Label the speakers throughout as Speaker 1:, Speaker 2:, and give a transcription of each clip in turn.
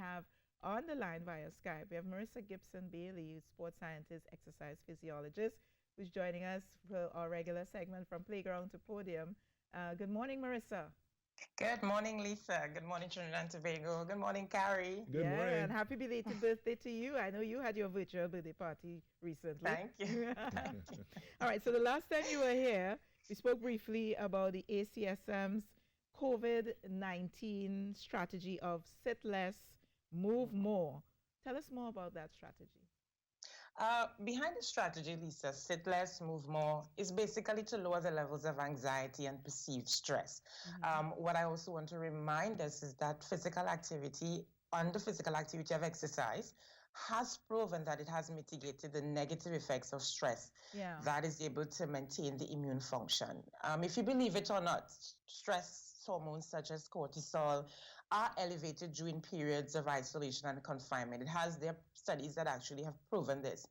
Speaker 1: have on the line via Skype, we have Maurisa Gibson-Bailey, sports scientist, exercise physiologist, who's joining us for our regular segment From Playground to Podium. Good morning, Maurisa.
Speaker 2: Good morning, Lisa. Good morning, Trinidad and Tobago. Good morning, Carrie.
Speaker 3: Good morning.
Speaker 1: And happy belated birthday to you. I know you had your virtual birthday party recently.
Speaker 2: Thank you.
Speaker 1: All right, so the last time you were here, we spoke briefly about the ACSM's COVID-19 strategy of sit less, move more. Tell us more about that strategy.
Speaker 2: Behind the strategy, Lisa, sit less, move more, is basically to lower the levels of anxiety and perceived stress. What I also want to remind us is that physical activity, under physical activity of exercise, has proven that it has mitigated the negative effects of stress.
Speaker 1: Yeah.
Speaker 2: That is able to maintain the immune function. If you believe it or not, stress hormones such as cortisol are elevated during periods of isolation and confinement. It has their studies that actually have proven this.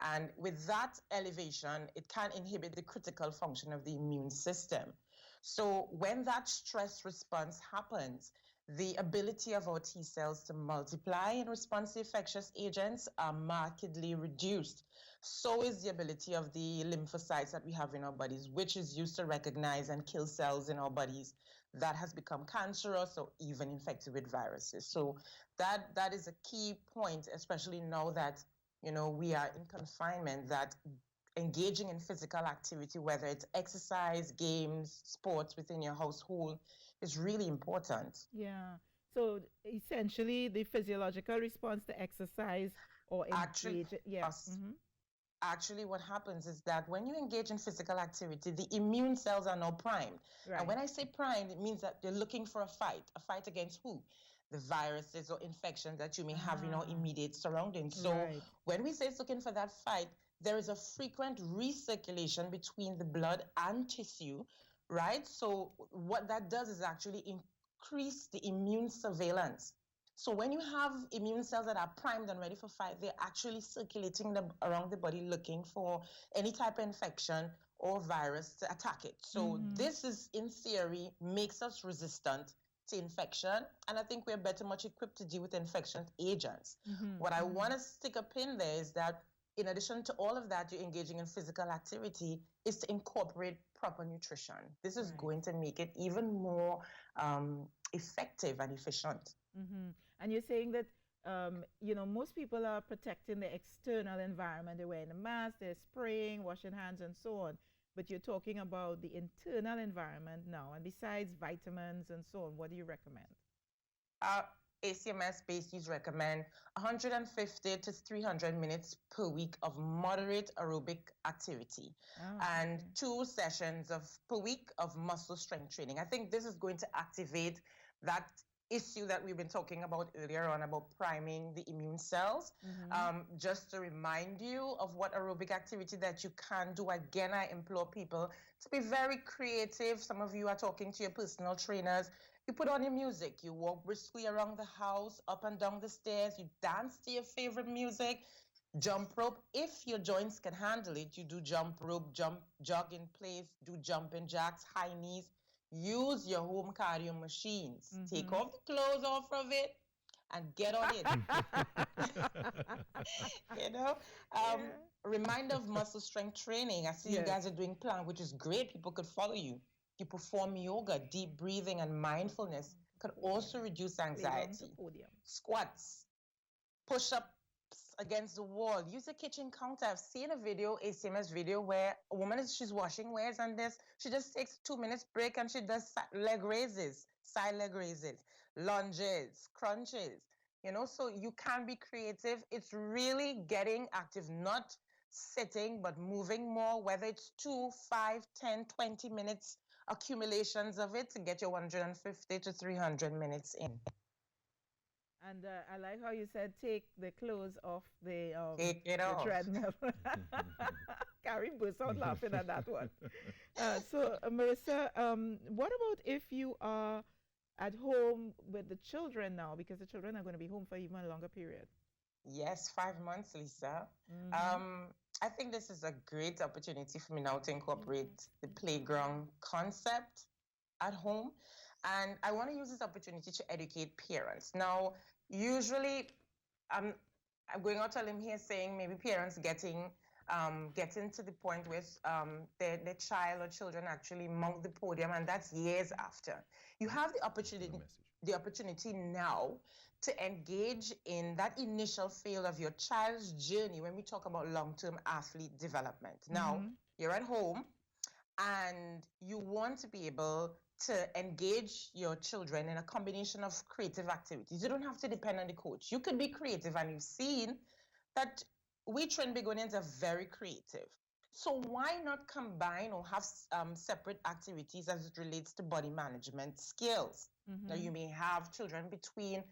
Speaker 2: And with that elevation, it can inhibit the critical function of the immune system. So when that stress response happens, the ability of our T cells to multiply in response to infectious agents are markedly reduced. So is the ability of the lymphocytes that we have in our bodies, which is used to recognize and kill cells in our bodies that has become cancerous or even infected with viruses. So that is a key point, especially now that we are in confinement, that engaging in physical activity, whether it's exercise, games, sports within your household, is really important.
Speaker 1: Yeah. So essentially, the physiological response to exercise or
Speaker 2: Actually,
Speaker 1: engage. Yeah.
Speaker 2: Actually, what happens is that when you engage in physical activity, the immune cells are now primed.
Speaker 1: Right.
Speaker 2: And when I say primed, it means that they're looking for a fight against who? The viruses or infections that you may have in our immediate surroundings. So when we say it's looking for that fight, there is a frequent recirculation between the blood and tissue, right? So what that does is actually increase the immune surveillance. So when you have immune cells that are primed and ready for fight, they're actually circulating around the body looking for any type of infection or virus to attack it. So this is, in theory, makes us resistant to infection. And I think we're much equipped to deal with infection agents. What I want to stick a pin there is that in addition to all of that, you're engaging in physical activity is to incorporate proper nutrition. This is going to make it even more effective and efficient.
Speaker 1: And you're saying that, most people are protecting the external environment. They're wearing a mask, they're spraying, washing hands, and so on. But you're talking about the internal environment now. And besides vitamins and so on, what do you recommend?
Speaker 2: ACMS bases recommend 150 to 300 minutes per week of moderate aerobic activity and 2 sessions per week of muscle strength training. I think this is going to activate that issue that we've been talking about earlier on about priming the immune cells. Just to remind you of what aerobic activity that you can do. Again, I implore people to be very creative. Some of you are talking to your personal trainers. You put on your music, you walk briskly around the house, up and down the stairs, you dance to your favorite music, jump rope. If your joints can handle it, you do jump rope, jog in place, do jumping jacks, high knees. Use your home cardio machines. Take off the clothes off of it and get on it. Reminder of muscle strength training. I see you guys are doing plank, which is great. People could follow you. You perform yoga, deep breathing, and mindfulness could also reduce anxiety. Squats, push-ups against the wall. Use a kitchen counter. I've seen a video, ACMS video, where a woman she's washing wares and she just takes a 2-minute break and she does leg raises, side leg raises, lunges, crunches. So you can be creative. It's really getting active, not sitting, but moving more, whether it's 2, 5, 10, 20 minutes accumulations of it to get your 150 to 300 minutes in.
Speaker 1: And I like how you said take the clothes off the treadmill. Carrie burst out laughing at that one. So, Maurisa, what about if you are at home with the children now? Because the children are going to be home for even a longer period.
Speaker 2: Yes, 5 months, Lisa. I think this is a great opportunity for me now to incorporate the playground concept at home. And I want to use this opportunity to educate parents. Now, usually I'm I'm going out on a limb here saying maybe parents getting to the point where their child or children actually mount the podium, and that's years after. You have the opportunity now to engage in that initial phase of your child's journey when we talk about long-term athlete development. Now, you're at home and you want to be able to engage your children in a combination of creative activities. You don't have to depend on the coach. You could be creative, and you've seen that we train Begonians are very creative. So why not combine or have separate activities as it relates to body management skills? Now you may have children between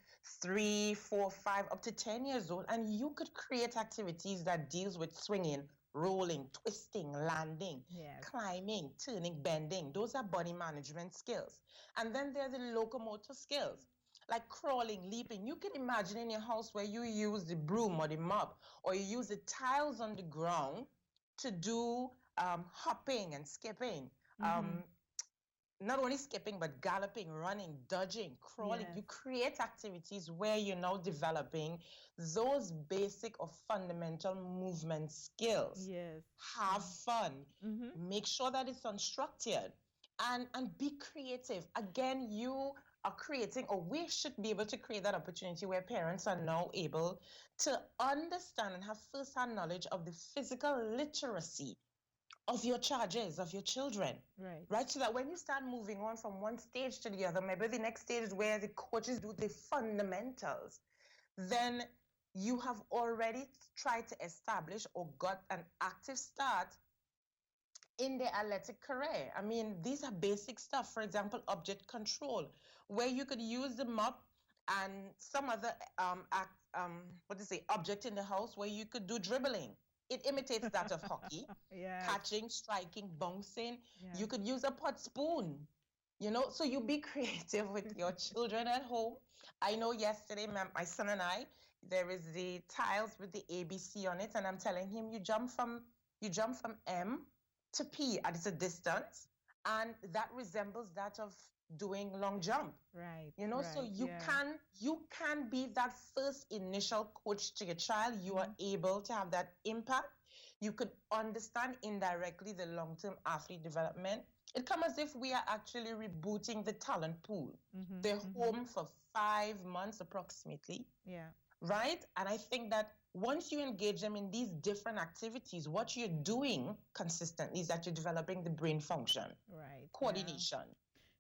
Speaker 2: 3, 4, 5, up to 10 years old, and you could create activities that deals with swinging, rolling, twisting, landing, climbing, turning, bending. Those are body management skills. And then there are the locomotor skills, like crawling, leaping. You can imagine in your house where you use the broom or the mop, or you use the tiles on the ground to do hopping and skipping. Not only skipping, but galloping, running, dodging, crawling. You create activities where you're now developing those basic or fundamental movement skills. Have fun. Make sure that it's unstructured, and be creative. Again, you are creating, or we should be able to create that opportunity where parents are now able to understand and have first-hand knowledge of the physical literacy of your charges, of your children. Right? So that when you start moving on from one stage to the other, maybe the next stage is where the coaches do the fundamentals, then you have already tried to establish or got an active start in their athletic career. I mean, these are basic stuff. For example, object control, where you could use the mop and some other object in the house where you could do dribbling. It imitates that of hockey, catching, striking, bouncing. You could use a pot spoon, so you be creative with your children at home. I know yesterday, my son and I, there is the tiles with the ABC on it, and I'm telling him, you jump from M to P at a distance, and that resembles that of doing long jump. So you can be that first initial coach to your child. You are able to have that impact. You could understand indirectly the long-term athlete development. It comes as if we are actually rebooting the talent pool. They're home for 5 months approximately. Right? And I think that once you engage them in these different activities, what you're doing consistently is that you're developing the brain function, coordination,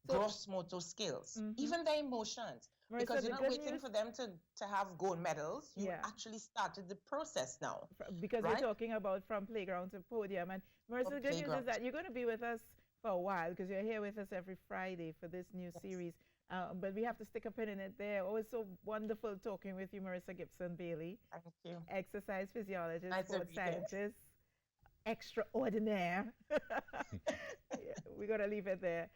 Speaker 2: gross motor skills, even their emotions.
Speaker 1: Marisa,
Speaker 2: because you're not waiting for them to have gold medals. You actually started the process now.
Speaker 1: Because we're talking about from playground to podium. And Marisa, the good news is that you're going to be with us for a while, because you're here with us every Friday for this new series. But we have to stick a pin in it there. Always so wonderful talking with you, Maurisa Gibson-Bailey.
Speaker 2: Thank you.
Speaker 1: Exercise physiologist, sports scientist, extraordinaire. We're going to leave it there.